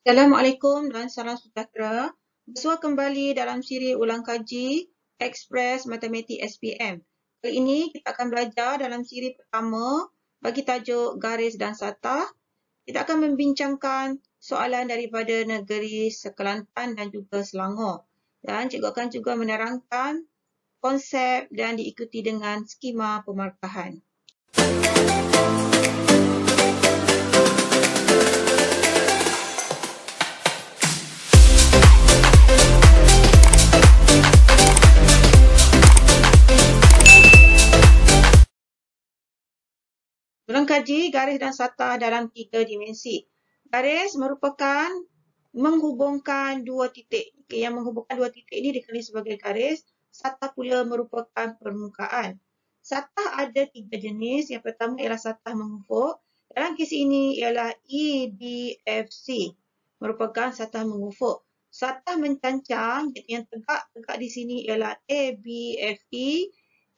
Assalamualaikum dan salam sejahtera. Bersua kembali dalam siri ulang kaji Express Matematik SPM. Kali ini kita akan belajar dalam siri pertama bagi tajuk garis dan satah. Kita akan membincangkan soalan daripada negeri Kelantan dan juga Selangor. Dan cikgu akan juga menerangkan konsep dan diikuti dengan skema pemarkahan. Ulang kaji garis dan satah dalam 3 dimensi. Garis merupakan menghubungkan dua titik. Yang menghubungkan dua titik ini dikenali sebagai garis. Satah pula merupakan permukaan. Satah ada 3 jenis. Yang pertama ialah satah mengufuk. Dalam kes ini ialah EDFC. Merupakan satah mengufuk. Satah mencancang, yang tegak di sini ialah ABFE,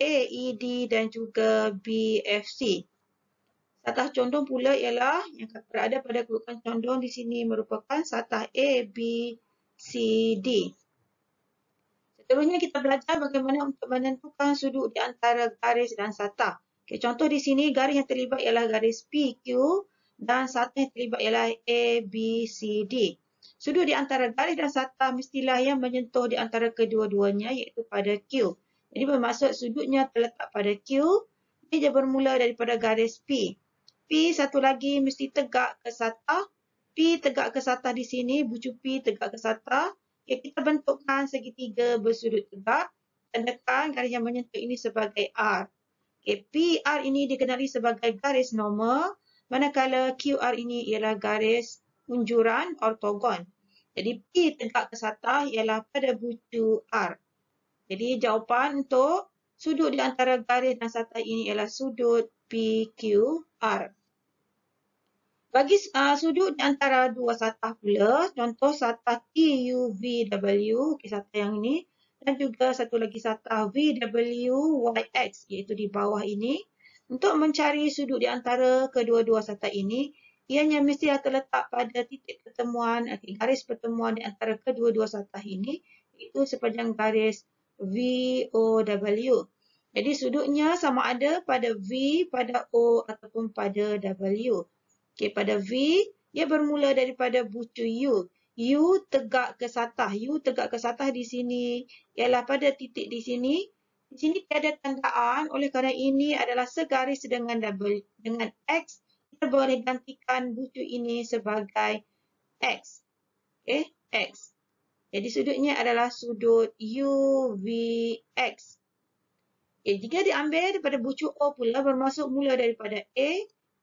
AED dan juga BFC. Satah condong pula ialah yang berada pada kedudukan condong di sini merupakan satah A, B, C, D. Seterusnya kita belajar bagaimana untuk menentukan sudut di antara garis dan satah. Okay, contoh di sini garis yang terlibat ialah garis PQ dan satah yang terlibat ialah A, B, C, D. Sudut di antara garis dan satah mestilah yang menyentuh di antara kedua-duanya iaitu pada Q. Jadi bermaksud sudutnya terletak pada Q, dia bermula daripada garis P. P satu lagi mesti tegak ke satah. P tegak ke satah di sini, bucu P tegak ke satah. Okay, kita bentukkan segitiga bersudut tegak. Tandakan garis yang menyentuh ini sebagai R. Okay, PR ini dikenali sebagai garis normal, manakala QR ini ialah garis unjuran ortogon. Jadi P tegak ke satah ialah pada bucu R. Jadi jawapan untuk sudut di antara garis dan satah ini ialah sudut PQR. Bagi sudut di antara dua satah pula, contoh satah TUVW, satah yang ini, dan juga satu lagi satah VWYX, iaitu di bawah ini. Untuk mencari sudut di antara kedua-dua satah ini, ianya mestilah terletak pada titik pertemuan, garis pertemuan di antara kedua-dua satah ini, iaitu sepanjang garis VOW. Jadi sudutnya sama ada pada V, pada O ataupun pada W. Okay, pada V, ia bermula daripada bucu U. U tegak ke satah. U tegak ke satah di sini ialah pada titik di sini. Di sini tiada tandaan. Oleh kerana ini adalah segaris dengan X, kita boleh gantikan bucu ini sebagai X. Okay, X. Jadi sudutnya adalah sudut UVX. Okay, jika diambil daripada bucu O pula bermaksud mula daripada A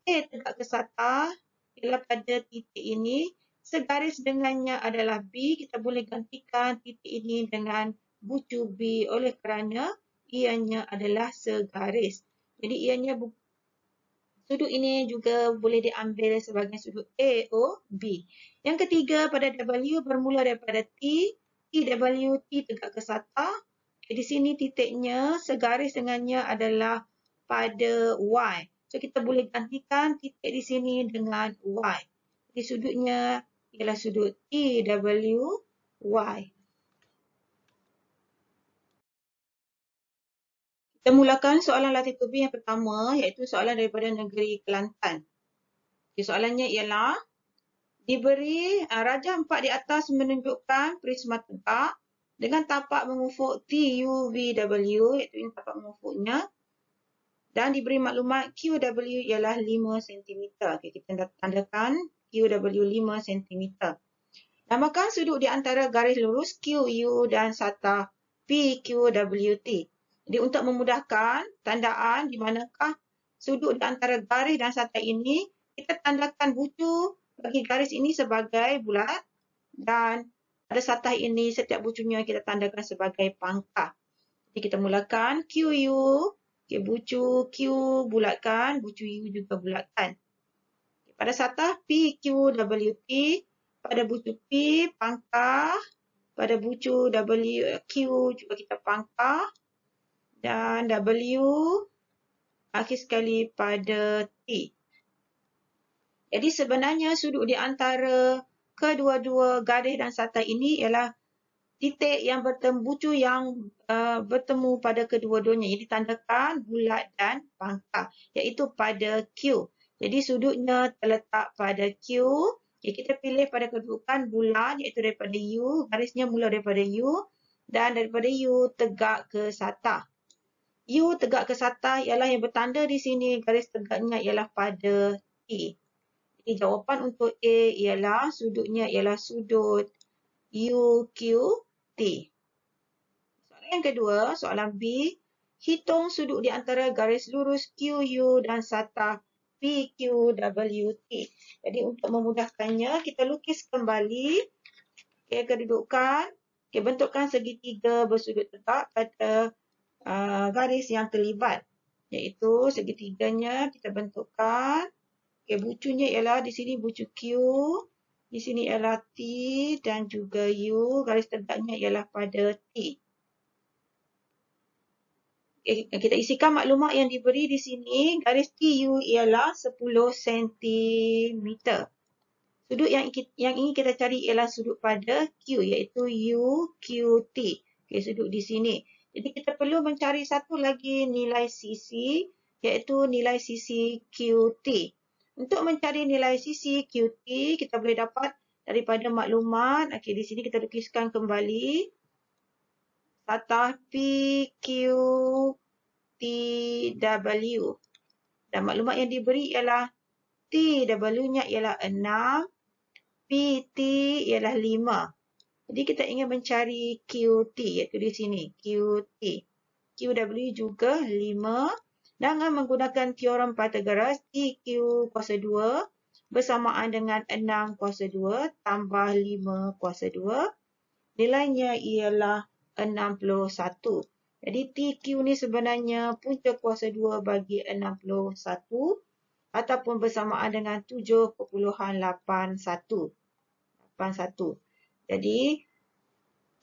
tegak ke satah ialah pada titik ini. Segaris dengannya adalah B. Kita boleh gantikan titik ini dengan bucu B oleh kerana ianya adalah segaris. Jadi ianya sudut ini juga boleh diambil sebagai sudut AOB. Yang ketiga pada W bermula daripada T. TW, T tegak ke satah. Di sini titiknya segaris dengannya adalah pada Y. So, kita boleh gantikan titik di sini dengan Y. Jadi, sudutnya ialah sudut TWY. Kita mulakan soalan latih tubing yang pertama, iaitu soalan daripada negeri Kelantan. Okay, soalannya ialah, diberi rajah 4 di atas menunjukkan prisma tegak dengan tapak mengufuk TUVW, iaitu ini tapak mengufuknya. Dan diberi maklumat QW ialah 5 cm. Okay, kita tandakan QW 5 cm. Namakan sudut di antara garis lurus QU dan satah PQWT. Jadi untuk memudahkan tandaan di manakah sudut di antara garis dan satah ini, kita tandakan bucu bagi garis ini sebagai bulat dan pada satah ini setiap bucunya kita tandakan sebagai pangkah. Jadi kita mulakan QU. Okay, bucu Q bulatkan, bucu U juga bulatkan. Okay, pada satah PQWT, pada bucu P pangkah, pada bucu Q juga kita pangkah, dan W akhir sekali pada T. Jadi sebenarnya sudut di antara kedua-dua garis dan sata ini ialah titik yang bertemu, bucu yang bertemu pada kedua-duanya. Ini ditandakan bulat dan pangkah, iaitu pada Q. Jadi sudutnya terletak pada Q. Okay, kita pilih pada kedudukan bulat, iaitu daripada U. Garisnya mula daripada U. Dan daripada U tegak ke sata. U tegak ke sata ialah yang bertanda di sini, garis tegaknya ialah pada T. Jadi jawapan untuk A ialah sudutnya ialah sudut UQT. Soalan yang kedua, soalan B. Hitung sudut di antara garis lurus QU dan sata PQWT. Jadi untuk memudahkannya, kita lukis kembali kedudukan. Bentukkan segitiga bersudut tegak pada garis yang terlibat, iaitu segitiganya kita bentukkan. Bucunya ialah di sini bucu Q, di sini ialah T dan juga U. Garis tegaknya ialah pada T. Kita isikan maklumat yang diberi di sini. Garis TU ialah 10 cm. Sudut yang ingin kita cari ialah sudut pada Q, iaitu UQT. Sudut di sini. Jadi kita perlu mencari satu lagi nilai sisi, iaitu nilai sisi QT. Untuk mencari nilai sisi QT, kita boleh dapat daripada maklumat. Di sini kita lukiskan kembali. Sata PQTW. Dan maklumat yang diberi ialah TW-nya ialah 6, PT ialah 5. Jadi kita ingin mencari QT, iaitu di sini, QT. QW juga 5. Dengan menggunakan teorem Pythagoras, TQ kuasa 2 bersamaan dengan 6 kuasa 2 tambah 5 kuasa 2. Nilainya ialah 61. Jadi TQ ni sebenarnya punca kuasa 2 bagi 61 ataupun bersamaan dengan 7.81. Jadi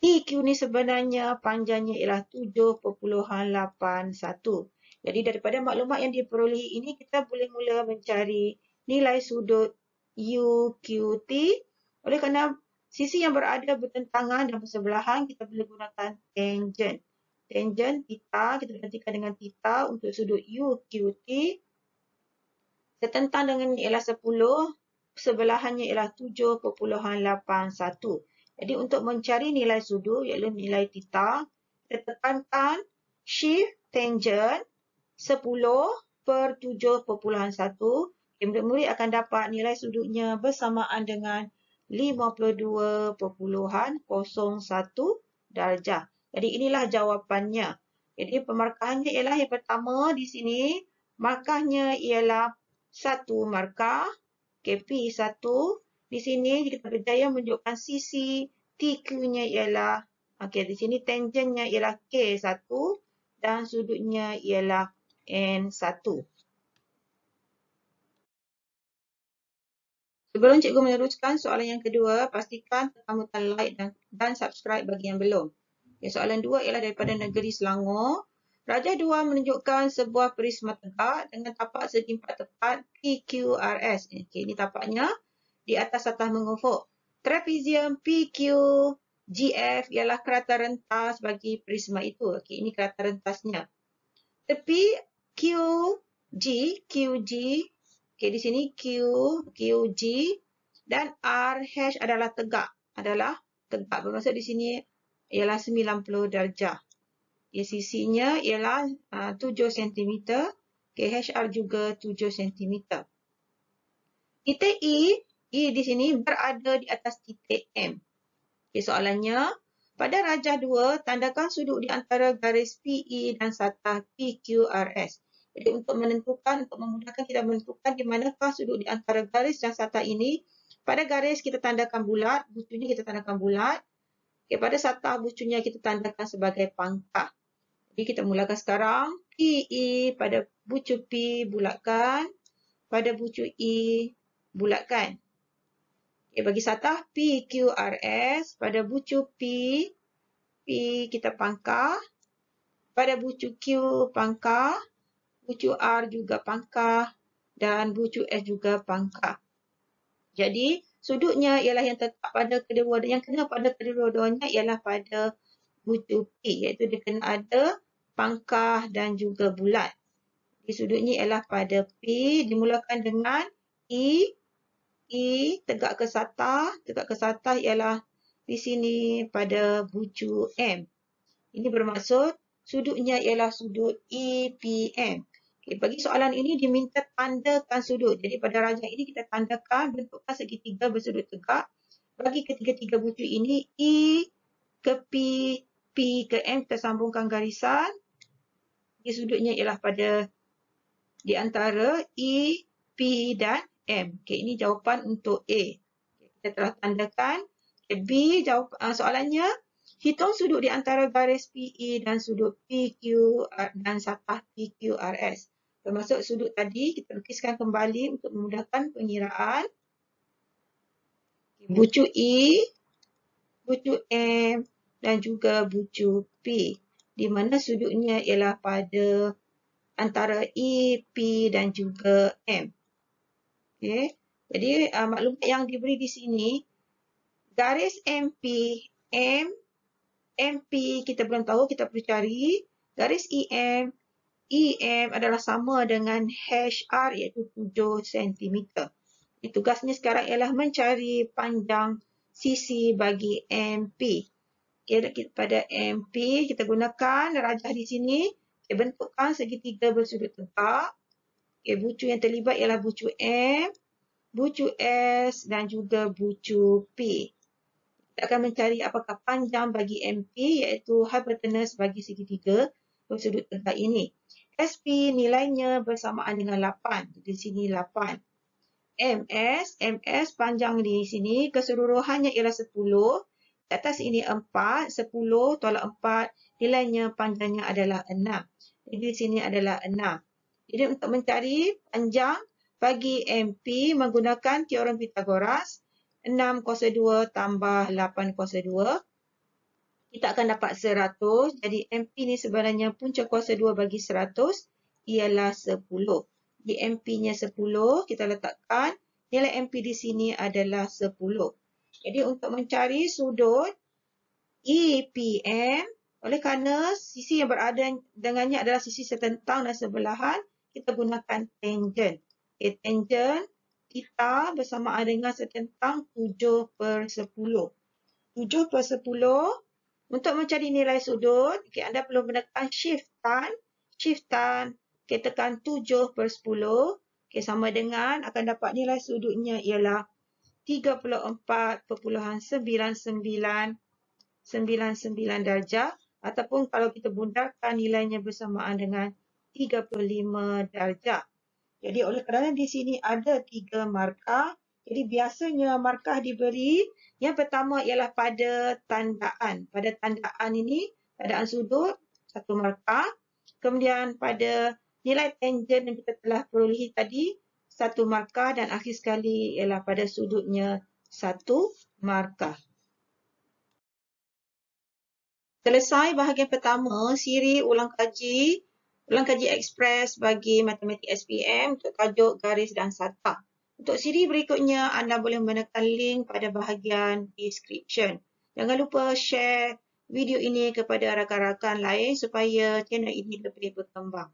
TQ ni sebenarnya panjangnya ialah 7.81. Jadi daripada maklumat yang diperolehi ini, kita boleh mula mencari nilai sudut UQT. Oleh kerana sisi yang berada bertentangan dan bersebelahan, kita boleh gunakan tangent. Tangent theta, kita gantikan dengan theta untuk sudut UQT. Setentang dengan ialah 10, sebelahannya ialah 7.81. Jadi untuk mencari nilai sudut, iaitu nilai theta, kita tekankan shift tangent 10/7.1. Murid-murid akan dapat nilai sudutnya bersamaan dengan 52.01 darjah. Jadi inilah jawapannya. Jadi pemarkahannya ialah yang pertama di sini, markahnya ialah 1 markah, P1. Di sini kita berjaya menunjukkan sisi TQ-nya ialah, di sini tangentnya ialah K1 dan sudutnya ialah N1. Sebelum cikgu meneruskan soalan yang kedua, pastikan tekan butang like dan subscribe bagi yang belum. Soalan 2 ialah daripada negeri Selangor. Raja 2 menunjukkan sebuah prisma tegak dengan tapak segi 4 tepat PQRS. Ini tapaknya di atas satah mengufuk. Trapezium PQGF ialah kerata rentas bagi prisma itu. Ini kerata rentasnya. Tepi QG, di sini QG dan RH adalah tegak. Bermaksud di sini ialah 90 darjah. Sisinya ialah 7 cm. HR juga 7 cm. Titik E di sini berada di atas titik M. Soalannya, pada rajah 2, tandakan sudut di antara garis PE dan satah PQRS. Jadi untuk memudahkan kita menentukan di manakah sudut di antara garis dan satah ini, pada garis kita tandakan bulat, bucunya kita tandakan bulat. Pada satah bucunya kita tandakan sebagai pangkah. Jadi kita mulakan sekarang. PE pada bucu P bulatkan, pada bucu E bulatkan. Bagi satah PQRS, pada bucu P kita pangkah, pada bucu Q pangkah, bucu R juga pangkah, dan bucu S juga pangkah. Jadi, sudutnya ialah yang tetap pada kedua, yang kena pada kedua-duanya ialah pada bucu P, iaitu dia kena ada pangkah dan juga bulat. Jadi sudutnya ialah pada P, dimulakan dengan E, tegak ke satah ialah di sini pada bucu M. Ini bermaksud sudutnya ialah sudut EPM. Okay, bagi soalan ini diminta tandakan sudut. Jadi pada rajah ini kita tandakan bentukkan segitiga bersudut tegak. Bagi ketiga-tiga bucu ini E ke P, P ke M kita sambungkan garisan. Jadi sudutnya ialah pada di antara E, P dan M. Okay, ini jawapan untuk A. Okay, kita telah tandakan. Okay, B, soalannya, hitung sudut di antara garis PE dan sudut PQ dan satah PQRS. Termasuk sudut tadi, kita lukiskan kembali untuk memudahkan pengiraan. Bucu E, bucu M dan juga bucu P. Di mana sudutnya ialah pada antara E, P dan juga M. Okay. Jadi maklumat yang diberi di sini, garis MP, MP kita belum tahu, kita perlu cari. Garis EM adalah sama dengan HR iaitu 7 cm. Tugasnya sekarang ialah mencari panjang sisi bagi MP. Okay, pada MP kita gunakan rajah di sini. Okay, bentukkan segitiga bersudut tegak. Okay, bucu yang terlibat ialah bucu M, bucu S dan juga bucu P. Kita akan mencari apakah panjang bagi MP iaitu hypotenuse bagi segitiga bersudut tegak ini. SP nilainya bersamaan dengan 8. Di sini 8. MS panjang di sini keseluruhannya ialah 10. Di atas ini 4. 10 tolak 4 nilainya panjangnya adalah 6. Jadi di sini adalah 6. Jadi untuk mencari panjang bagi MP menggunakan teorem Pythagoras, 6 kuasa 2 tambah 8 kuasa 2, kita akan dapat 100. Jadi MP ni sebenarnya punca kuasa 2 bagi 100 ialah 10. Di MP-nya 10, kita letakkan nilai MP di sini adalah 10. Jadi untuk mencari sudut EPM, oleh kerana sisi yang berada dengannya adalah sisi setentang dan sebelahan, kita gunakan tangent. Okay, tangent kita bersamaan dengan setentang 7/10. 7/10. Untuk mencari nilai sudut, okay, anda perlu menekan shift tan. Okay, tekan 7/10. Okay, sama dengan akan dapat nilai sudutnya ialah 34.9999 darjah. Ataupun kalau kita bundarkan nilainya bersamaan dengan 35 darjah. Jadi oleh kerana di sini ada 3 markah, jadi biasanya markah diberi, yang pertama ialah pada tandaan. Pada tandaan ini, tandaan sudut, 1 markah. Kemudian pada nilai tangent yang kita telah perolehi tadi, 1 markah. Dan akhir sekali ialah pada sudutnya 1 markah. Selesai bahagian pertama, siri ulang kaji ekspres bagi matematik SPM untuk tajuk garis dan satah. Untuk siri berikutnya, anda boleh menekan link pada bahagian description. Jangan lupa share video ini kepada rakan-rakan lain supaya channel ini lebih berkembang.